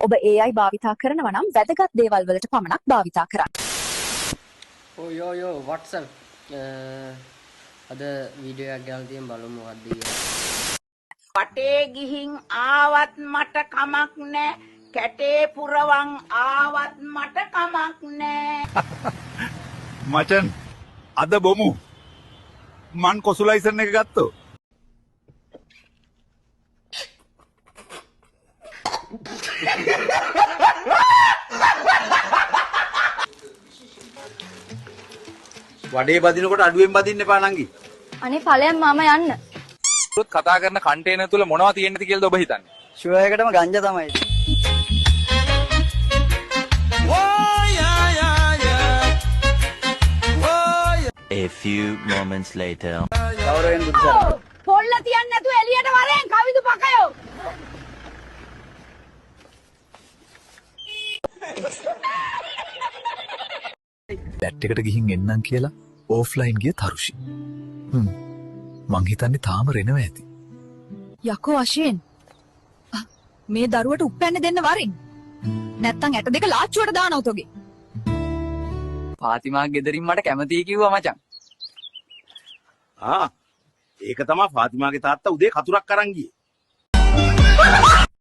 ඔබ AI භාවිතා කරනවා නම් වැදගත් දේවල් වලට පමණක් භාවිතා කරන්න. Oh yo what's up? Ada video එකක් ගාලා තියෙන බලමු මොකක්ද කියලා. වටේ ගිහින් ආවත් මට කමක් නෑ. කැටේ පුරවන් ආවත් මට කමක් නෑ. මචන් අද බොමු මන් කොසුලයිසන් එක ගත්තෝ වඩේ බදිනකොට අඩුවෙන් බදින්න එපා නංගි. අනේ ඵලයන් මම යන්න. කතා කරන කන්ටේනර් තුල මොනවද තියෙන්නද කියලාද ඔබ හිතන්නේ? ෂුවර් එකටම ගංජා තමයි. A few moments later. ගෞරවයෙන් බුද්ධ. පොල්ල තියන්න නැතුව එළියට වරෙන් කවිදු පකයෝ. බැට් එකට ගිහින් එන්නම් කියලා ඕෆ්ලයින් ගිය තරුෂි. මං හිතන්නේ තාම රෙනව ඇති. යකෝ අශේන්. මේ දරුවට උප්පැන්න දෙන්න වරින්. නැත්තම් ඇට දෙක ලාච්චුවට දානවා තෝගේ. පාතිමා ගෙදරින් මට කැමතියි කිව්වා මචං. ඒක තමයි ෆාතිමාගේ තාත්තා උදේ කතුරක් අරන් ගියේ.